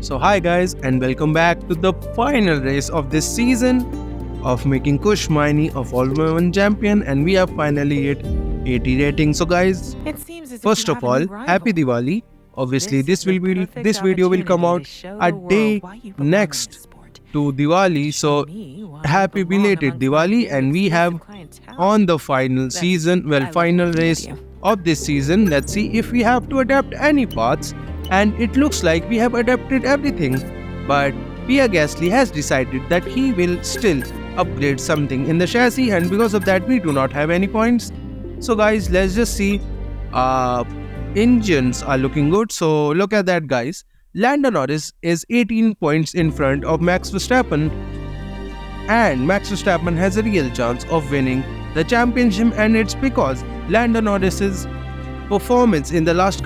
So hi guys and welcome back to the final race of this season of making Kush Maini a Formula 1 champion, and we have finally hit 80 rating. So guys, first of all, happy Diwali. Obviously this video will come out a day next to Diwali, so happy belated Diwali. And we have on the final race of this season. Let's see if we have to adapt any parts, and it looks like we have adapted everything, but Pierre Gasly has decided that he will still upgrade something in the chassis, and because of that we do not have any points. So guys, let's just see. Engines are looking good, so look at that guys. Lando Norris is 18 points in front of Max Verstappen, and Max Verstappen has a real chance of winning the championship, and it's because Lando Norris's performance in the last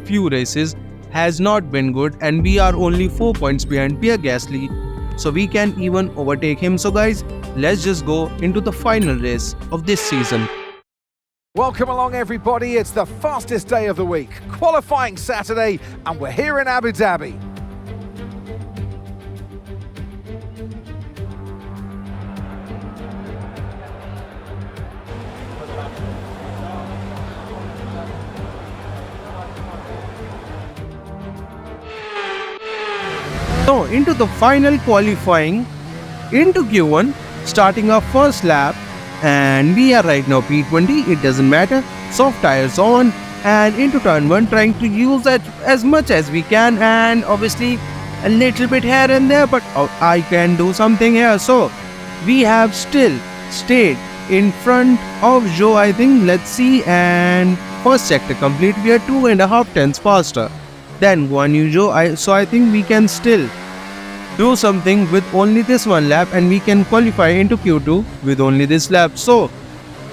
few races has not been good, and we are only 4 points behind Pierre Gasly, so we can even overtake him. So guys, let's just go into the final race of this season. Welcome along everybody, it's the fastest day of the week, qualifying Saturday, and we're here in Abu Dhabi. So into the final qualifying into Q1, starting our first lap, and we are right now P20, it doesn't matter, soft tires on, and into turn 1 trying to use that as much as we can, and obviously a little bit here and there, but I can do something here. So we have still stayed in front of Joe, I think. Let's see, and first sector complete, we are 2.5 tenths faster than Guan Yu Zhou. So I think we can still do something with only this one lap, and we can qualify into Q2 with only this lap. So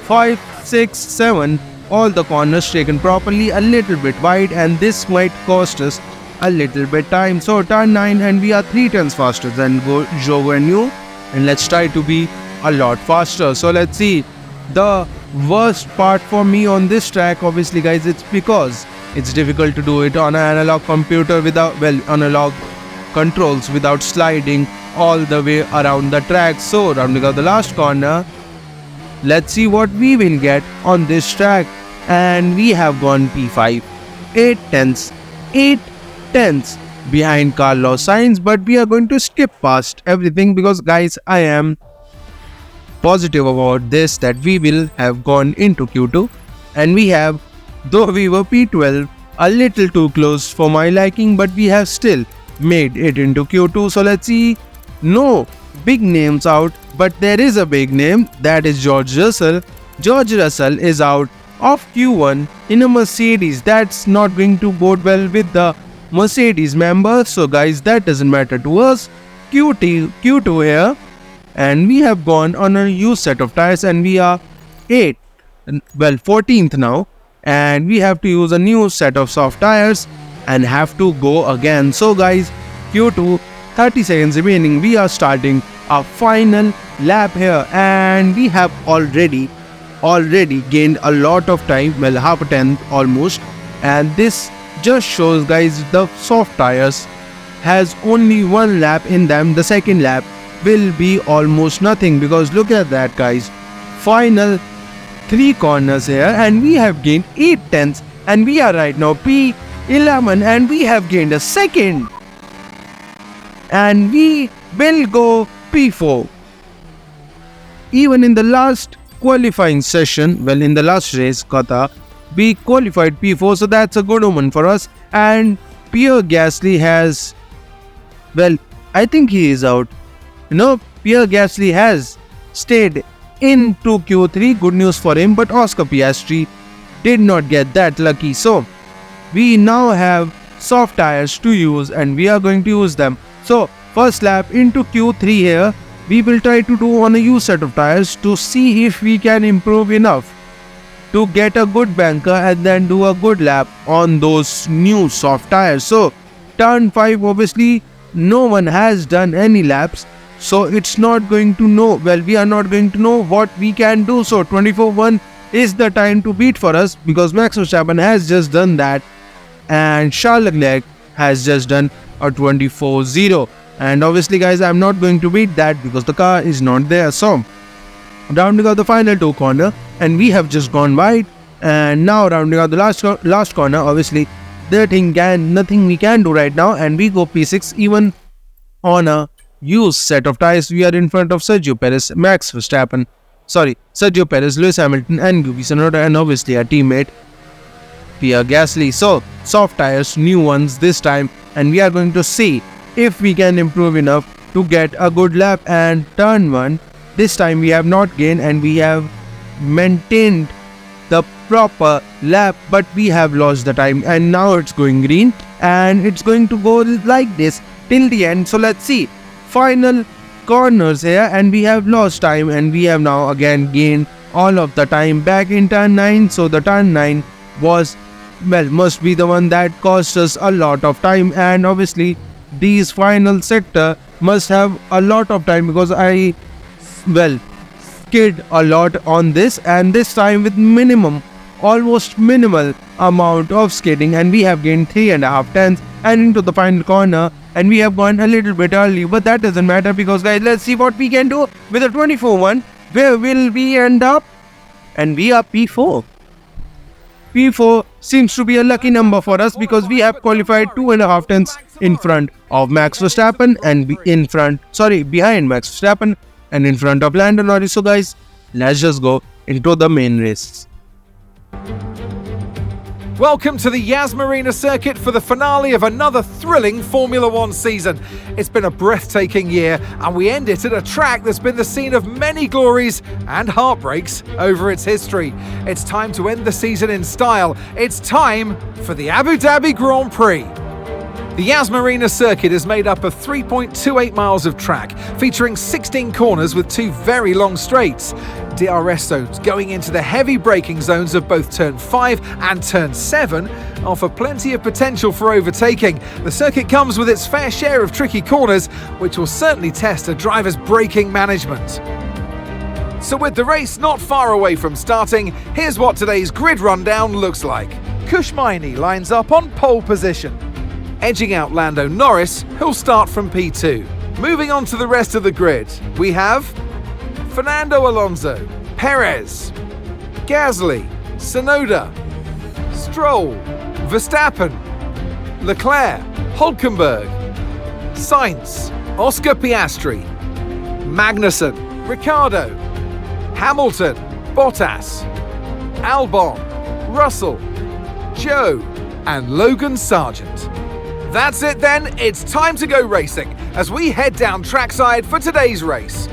5, 6, 7, all the corners taken properly, a little bit wide, and this might cost us a little bit time. So turn 9, and we are 3 tenths faster than Zhou and Yu, and let's try to be a lot faster. So let's see. The worst part for me on this track, obviously guys, it's because it's difficult to do it on an analog computer without, analog controls without sliding all the way around the track. So rounding out the last corner, let's see what we will get on this track, and we have gone P5, 8 tenths behind Carlos Sainz, but we are going to skip past everything because guys, I am positive about this that we will have gone into Q2, and we have, though we were P12, a little too close for my liking, but we have still made it into Q2. So let's see. No big names out, but there is a big name, that is George Russell. George Russell is out of Q1 in a Mercedes. That's not going to bode well with the Mercedes members, so guys, that doesn't matter to us. Q2 here, and we have gone on a used set of tires, and we are 14th now, and we have to use a new set of soft tires and have to go again. So guys, Q2, 30 seconds remaining, we are starting our final lap here, and we have already gained a lot of time, well, half a tenth almost, and this just shows guys the soft tires has only one lap in them. The second lap will be almost nothing, because look at that guys, final 3 corners here, and we have gained 8 tenths, and we are right now P11, and we have gained a second, and we will go P4. Even in the last qualifying session, well, in the last race, Qatar, we qualified P4, so that's a good omen for us. And Pierre Gasly has, well, I think he is out. Pierre Gasly has stayed into Q3, good news for him, but Oscar Piastri did not get that lucky. So we now have soft tires to use, and we are going to use them. So first lap into Q3 here, we will try to do on a used set of tires to see if we can improve enough to get a good banker and then do a good lap on those new soft tires. So turn 5, obviously no one has done any laps, so it's not going to know, well, we are not going to know what we can do. So 24-1 is the time to beat for us, because Max Verstappen has just done that, and Charles Leclerc has just done a 24-0. And obviously guys, I'm not going to beat that because the car is not there. So rounding out the final 2 corner, and we have just gone wide. And now rounding out the last corner, obviously nothing we can do right now, and we go P6 even on a used set of tires. We are in front of Sergio Perez, Sergio Perez, Lewis Hamilton and Yuki Tsunoda, and obviously our teammate Pierre Gasly. So soft tires, new ones this time, and we are going to see if we can improve enough to get a good lap. And turn 1, this time we have not gained and we have maintained the proper lap, but we have lost the time, and now it's going green and it's going to go like this till the end. So let's see, final corners here, and we have lost time, and we have now again gained all of the time back in turn 9. So the turn 9 was, well, must be the one that cost us a lot of time, and obviously these final sector must have a lot of time because I, well, skid a lot on this, and this time with almost minimal amount of skidding, and we have gained 3.5 tenths and into the final corner, and we have gone a little bit early, but that doesn't matter because guys, let's see what we can do with a 24-1. Where will we end up? And we are P4. P4 seems to be a lucky number for us because we have qualified 2.5 tenths in front of Max Verstappen and behind Max Verstappen and in front of Lando Norris. So guys, let's just go into the main race. Welcome to the Yas Marina circuit for the finale of another thrilling Formula One season. It's been a breathtaking year, and we end it at a track that's been the scene of many glories and heartbreaks over its history. It's time to end the season in style. It's time for the Abu Dhabi Grand Prix. The Yas Marina circuit is made up of 3.28 miles of track, featuring 16 corners with 2 very long straights. DRS zones going into the heavy braking zones of both turn 5 and turn 7 offer plenty of potential for overtaking. The circuit comes with its fair share of tricky corners, which will certainly test a driver's braking management. So with the race not far away from starting, here's what today's grid rundown looks like. Kush Maini lines up on pole position, edging out Lando Norris, who'll start from P2. Moving on to the rest of the grid, we have Fernando Alonso, Perez, Gasly, Tsunoda, Stroll, Verstappen, Leclerc, Hülkenberg, Sainz, Oscar Piastri, Magnussen, Ricciardo, Hamilton, Bottas, Albon, Russell, Joe, and Logan Sargent. That's it then, it's time to go racing as we head down trackside for today's race.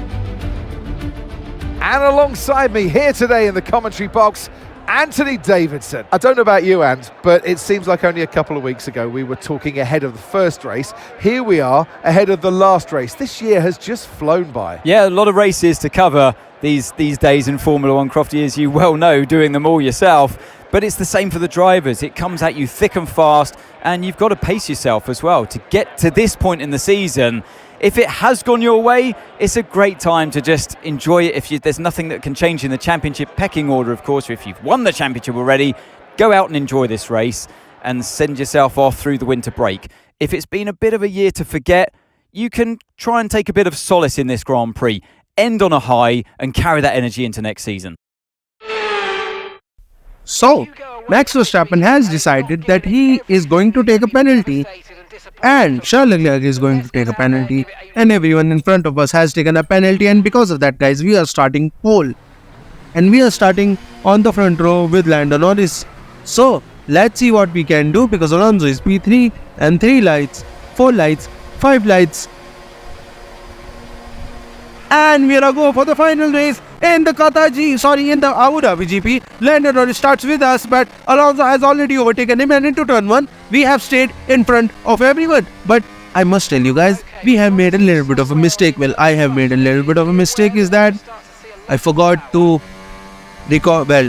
And alongside me here today in the commentary box, Anthony Davidson. I don't know about you, Ant, but it seems like only a couple of weeks ago we were talking ahead of the first race. Here we are ahead of the last race. This year has just flown by. Yeah, a lot of races to cover these days in Formula One, Crofty, as you well know, doing them all yourself. But it's the same for the drivers. It comes at you thick and fast, and you've got to pace yourself as well to get to this point in the season. If it has gone your way, it's a great time to just enjoy it. There's nothing that can change in the championship pecking order, of course. If you've won the championship already, go out and enjoy this race and send yourself off through the winter break. If it's been a bit of a year to forget, you can try and take a bit of solace in this Grand Prix, end on a high and carry that energy into next season. So, Max Verstappen has decided that he is going to take a penalty, and Charles Leclerc is going to take a penalty, and everyone in front of us has taken a penalty, and because of that, guys, we are starting pole. And we are starting on the front row with Lando Norris. So, let's see what we can do because Alonso is P3 and 3 lights, 4 lights, 5 lights. And we are go for the final race in the in the Abu Dhabi GP. Lando Norris starts with us, but Alonso has already overtaken him, and into turn 1, we have stayed in front of everyone. But I must tell you guys, we have made a little bit of a mistake. Well, I have made a little bit of a mistake is that I forgot to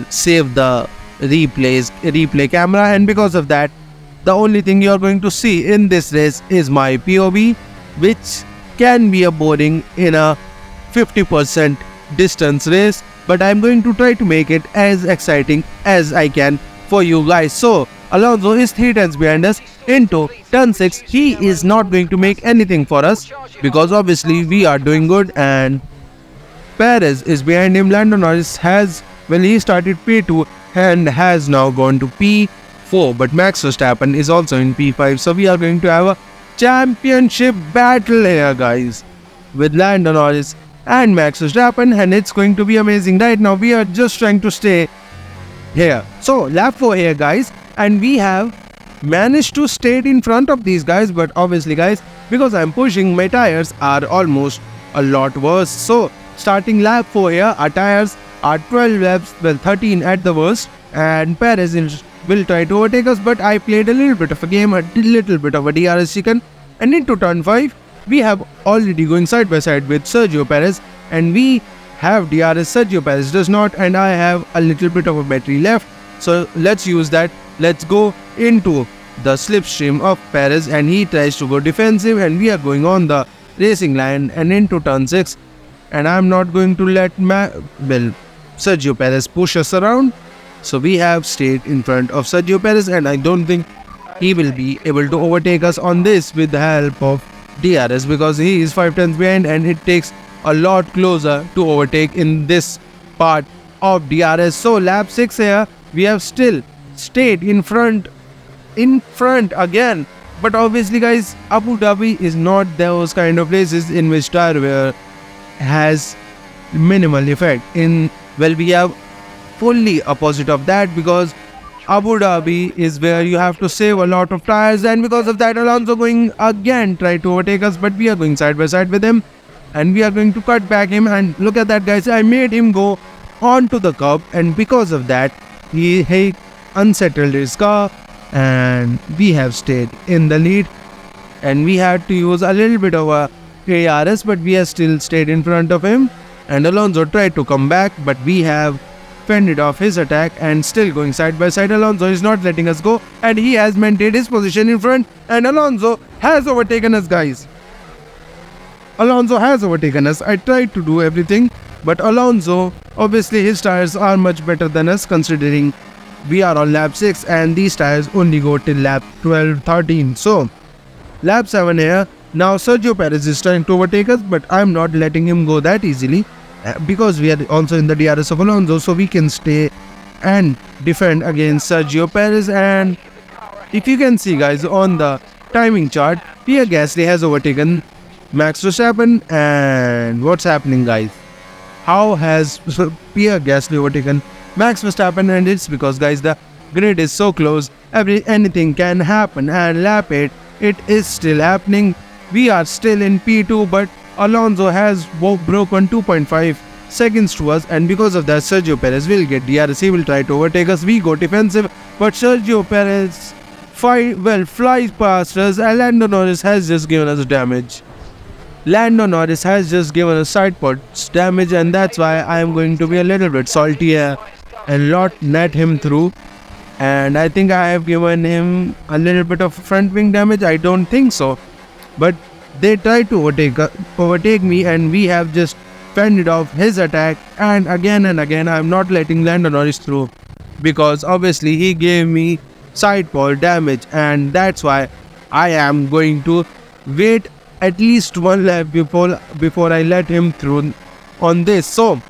save the replay camera, and because of that, the only thing you are going to see in this race is my POV, which can be a boring in a 50% distance race, but I'm going to try to make it as exciting as I can for you guys. So Alonso is 3 tenths behind us into turn 6. He is not going to make anything for us because obviously we are doing good, and Perez is behind him. Lando Norris he started P2 and has now gone to P4, but Max Verstappen is also in P5. So we are going to have a championship battle here, guys, with Lando Norris and Max Verstappen, and it's going to be amazing. Right now we are just trying to stay here. So lap 4 here, guys, and we have managed to stay in front of these guys, but obviously, guys, because I'm pushing, my tires are almost a lot worse. So starting lap 4 here, our tires are 12 laps, 13 at the worst, and Perez will try to overtake us, but I played a little bit of a game, a little bit of a DRS chicken, and into turn 5, we have already going side by side with Sergio Perez, and we have DRS, Sergio Perez does not, and I have a little bit of a battery left, so let's use that. Let's go into the slipstream of Perez, and he tries to go defensive, and we are going on the racing line and into turn 6, and I'm not going to let Sergio Perez push us around. So we have stayed in front of Sergio Perez, and I don't think he will be able to overtake us on this with the help of DRS, because he is 5 tenths behind, and it takes a lot closer to overtake in this part of DRS. So lap 6 here, we have still stayed in front again, but obviously, guys, Abu Dhabi is not those kind of places in which tire wear has minimal effect. We have fully opposite of that, because Abu Dhabi is where you have to save a lot of tires, and because of that, Alonso going again try to overtake us, but we are going side by side with him, and we are going to cut back him. And look at that, guys, I made him go onto the curb, and because of that, he unsettled his car, and we have stayed in the lead, and we had to use a little bit of a ARS, but we have still stayed in front of him, and Alonso tried to come back, but we have fended off his attack and still going side by side. Alonso is not letting us go, and he has maintained his position in front, and Alonso has overtaken us, guys. Alonso has overtaken us. I tried to do everything, but Alonso, obviously his tires are much better than us, considering we are on lap 6 and these tires only go till lap 12, 13. So lap 7 here. Now Sergio Perez is trying to overtake us, but I'm not letting him go that easily, because we are also in the DRS of Alonso, so we can stay and defend against Sergio Perez. And if you can see, guys, on the timing chart, Pierre Gasly has overtaken Max Verstappen. And what's happening, guys? How has Pierre Gasly overtaken Max Verstappen? And it's because, guys, the grid is so close, anything can happen. And lap 8, it is still happening. We are still in P2, but Alonso has broken 2.5 seconds to us, and because of that, Sergio Perez will get DRS. He will try to overtake us. We go defensive, but Sergio Perez flies past us, and Lando Norris has just given us damage. Lando Norris has just given us side pods damage, and that's why I am going to be a little bit salty here and not net him through. And I think I have given him a little bit of front wing damage. I don't think so, but they tried to overtake me, and we have just fended off his attack. And again I'm not letting Lando Norris through, because obviously he gave me side pod damage, and that's why I am going to wait at least one lap before I let him through on this. So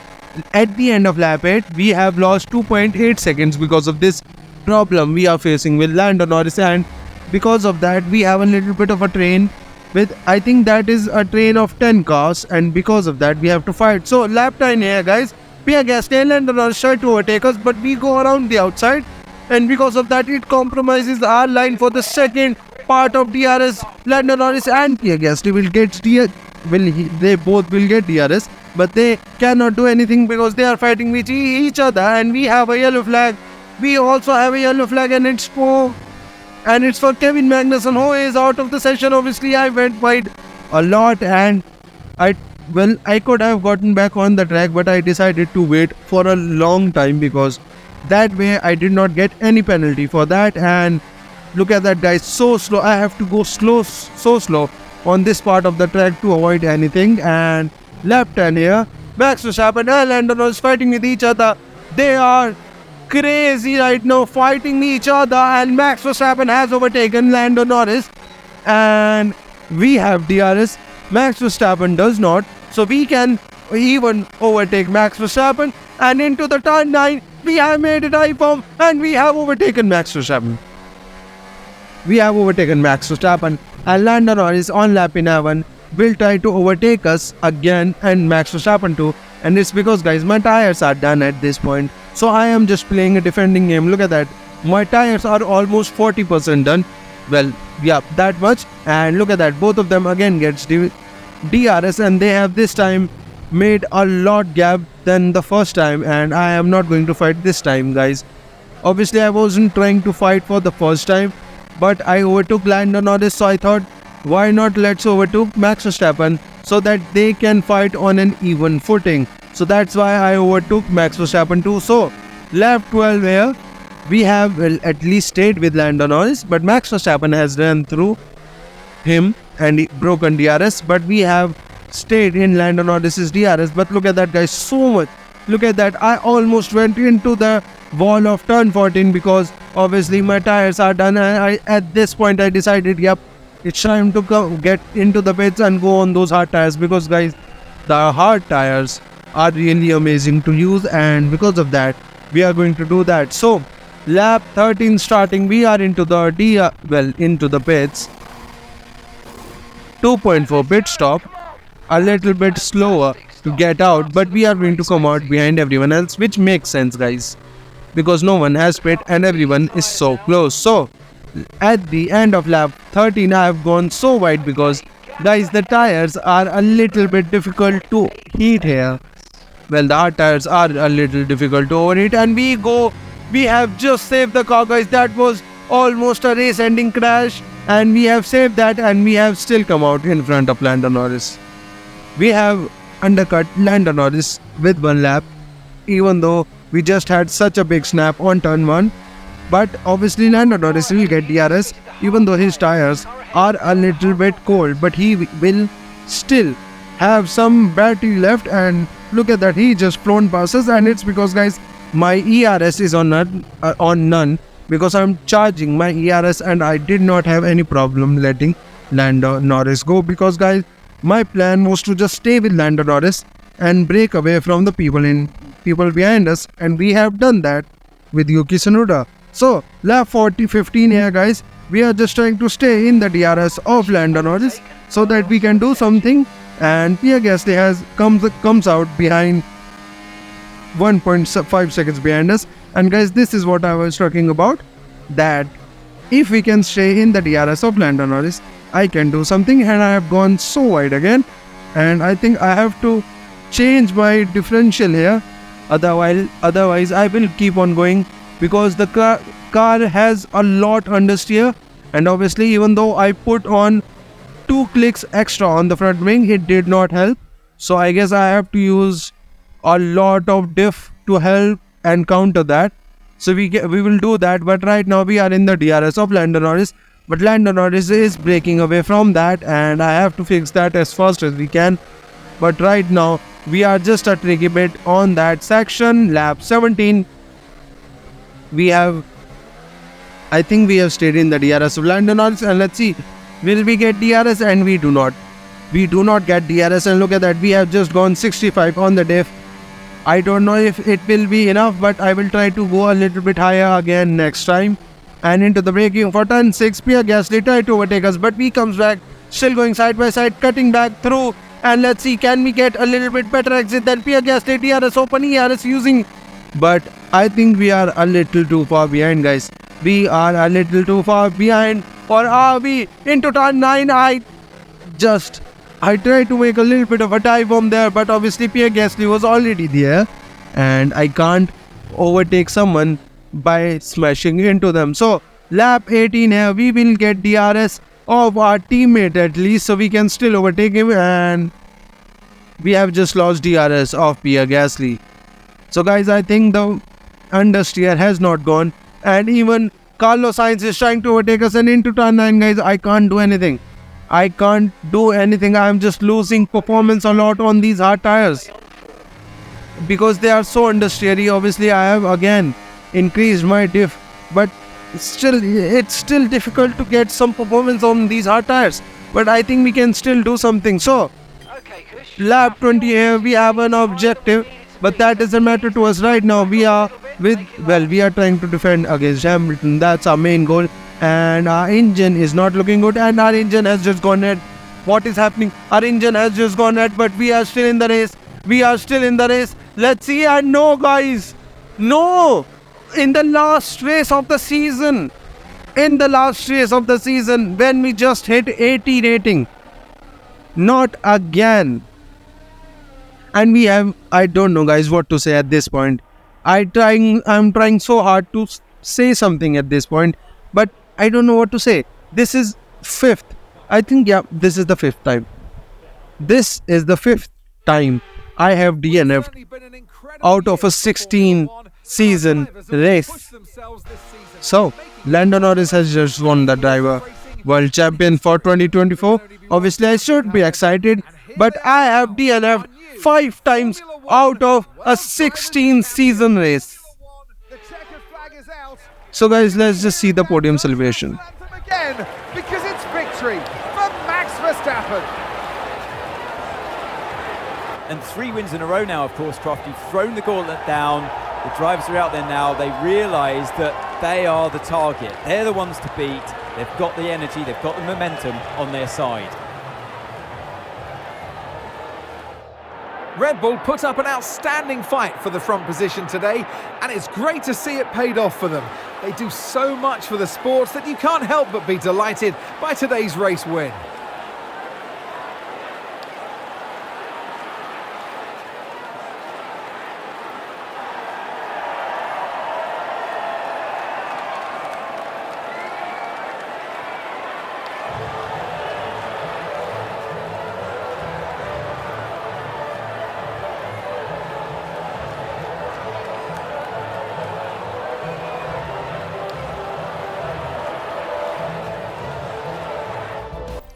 at the end of lap 8, we have lost 2.8 seconds because of this problem we are facing with Lando Norris, and because of that, we have a little bit of a train with, I think that is a train of 10 cars, and because of that, we have to fight. So lap 9 here, guys, Pierre Gasly and Lando Norris try to overtake us, but we go around the outside, and because of that, it compromises our line for the second part of DRS. Lando Norris and Pierre Gasly will get they both will get DRS, but they cannot do anything because they are fighting with each other, and we have a yellow flag. We also have a yellow flag, and it's for Kevin Magnussen, who is out of the session. Obviously, I went wide a lot, and I could have gotten back on the track, but I decided to wait for a long time, because that way I did not get any penalty for that. And look at that, guys, so slow. I have to go so slow on this part of the track to avoid anything. And lap 10 here, Max Verstappen and Lando Norris fighting with each other. They are crazy right now, fighting each other, and Max Verstappen has overtaken Lando Norris, and we have DRS. Max Verstappen does not, so we can even overtake Max Verstappen, and into the turn 9, we have made it high form, and we have overtaken Max Verstappen. We have overtaken Max Verstappen, and Lando Norris on lap 11 will try to overtake us again, and Max Verstappen too. And it's because, guys, my tires are done at this point, so I am just playing a defending game. Look at that, my tires are almost 40% done. Well, yeah, that much. And look at that, both of them again gets DRS, and they have this time made a lot gap than the first time, and I am not going to fight this time, guys. Obviously, I wasn't trying to fight for the first time, but I overtook Lando Norris, so I thought, why not let's overtook Max Verstappen so that they can fight on an even footing. So that's why I overtook Max Verstappen too. So lap 12 here, we have at least stayed with Lando Norris, but Max Verstappen has run through him and broken DRS, but we have stayed in Lando Norris's DRS. But look at that, guys, so much. Look at that, I almost went into the wall of turn 14 because obviously my tires are done, and at this point I decided, yep, it's time to get into the pits and go on those hard tires, because, guys, the hard tires are really amazing to use, and because of that we are going to do that. So lap 13 starting, we are into the into the pits. 2.4 pit stop, a little bit slower to get out, but we are going to come out behind everyone else, which makes sense, guys, because no one has pit and everyone is so close. So at the end of lap 13, I have gone so wide because, guys, the tires are a little bit difficult to heat here. Well, the hard tires are a little difficult to overheat, and we have just saved the car, guys. That was almost a race ending crash, and we have saved that, and we have still come out in front of Lando Norris. We have undercut Lando Norris with one lap, even though we just had such a big snap on turn 1. But obviously Lando Norris will get DRS, even though his tires are a little bit cold, but he will still have some battery left. And look at that, he just flown past us, and it's because, guys, my ERS is on none because I'm charging my ERS, and I did not have any problem letting Lando Norris go, because, guys, my plan was to just stay with Lando Norris and break away from the people behind us, and we have done that with Yuki Tsunoda. So lap 15 here, guys, we are just trying to stay in the DRS of Lando Norris so that we can do something, and Pierre Gasly comes out behind 1.5 seconds behind us. And, guys, this is what I was talking about, that if we can stay in the DRS of Lando Norris, I can do something. And I have gone so wide again, and I think I have to change my differential here, otherwise I will keep on going, because the car has a lot understeer, and obviously even though I put on 2 clicks extra on the front wing, it did not help. So I guess I have to use a lot of diff to help and counter that. So we will do that. But right now we are in the DRS of Lando Norris, but Lando Norris is breaking away from that, and I have to fix that as fast as we can. But right now we are just a tricky bit on that section. Lap 17, I think we have stayed in the DRS of Lando Norris, and let's see, will we get DRS? And we do not get DRS. And look at that, we have just gone 65 on the diff. I don't know if it will be enough, but I will try to go a little bit higher again next time. And into the braking for turn 6, Pierre Gasly tried to overtake us, but we comes back, still going side by side, cutting back through. And let's see, can we get a little bit better exit than Pierre Gasly? DRS open, ERS using, but I think we are a little too far behind, guys. We are a little too far behind. Or are we into turn 9? I tried to make a little bit of a dive bomb there, but obviously Pierre Gasly was already there, and I can't overtake someone by smashing into them. So lap 18 here, we will get DRS of our teammate at least, so we can still overtake him, and we have just lost DRS of Pierre Gasly. So, guys, I think the understeer has not gone, and even Carlos Sainz is trying to overtake us, and into turn 9, guys, I can't do anything. I'm just losing performance a lot on these hard tires because they are so understeery. Obviously, I have again increased my diff, but it's still difficult to get some performance on these hard tires. But I think we can still do something. So, lap 20 here, we have an objective, but that doesn't matter to us right now. We are trying to defend against Hamilton. That's our main goal. And our engine is not looking good, and our engine has just gone dead. What is happening? Our engine has just gone dead, but we are still in the race. Let's see. And no, guys, no. In the last race of the season, when we just hit 80 rating, not again. And I don't know, guys, what to say at this point. I'm trying so hard to say something at this point, but I don't know what to say. This is fifth. I think, yeah, this is the fifth time. This is the fifth time I have DNF'd out of a 16 season race. So, Lando Norris has just won the driver world champion for 2024. Obviously, I should be excited, but I have DNF'd 5 times out of a 16 season race. So guys, let's just see the podium celebration. Again, because it's victory for Max Verstappen. And 3 wins in a row now, of course, Croft. You've thrown the gauntlet down. The drivers are out there now. They realise that they are the target. They're the ones to beat. They've got the energy, they've got the momentum on their side. Red Bull put up an outstanding fight for the front position today, and it's great to see it paid off for them. They do so much for the sport that you can't help but be delighted by today's race win.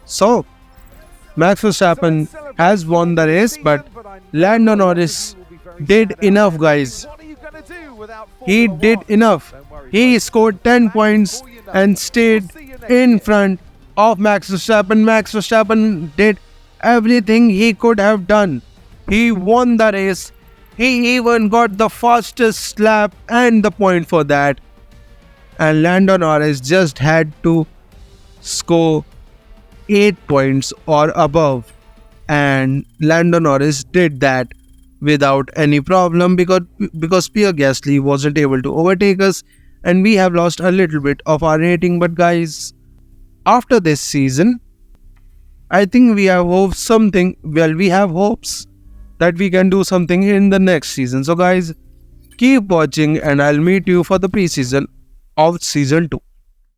So, Max Verstappen has won the race, but Lando Norris did enough, guys. He did enough. He scored 10 points and stayed in front of Max Verstappen. Max Verstappen did everything he could have done. He won the race. He even got the fastest lap and the point for that. And Lando Norris just had to score 8 points or above, and Lando Norris did that without any problem because Pierre Gasly wasn't able to overtake us, and we have lost a little bit of our rating. But guys, after this season, I think we have hopes that we can do something in the next season. So guys, keep watching, and I'll meet you for the pre-season of season 2.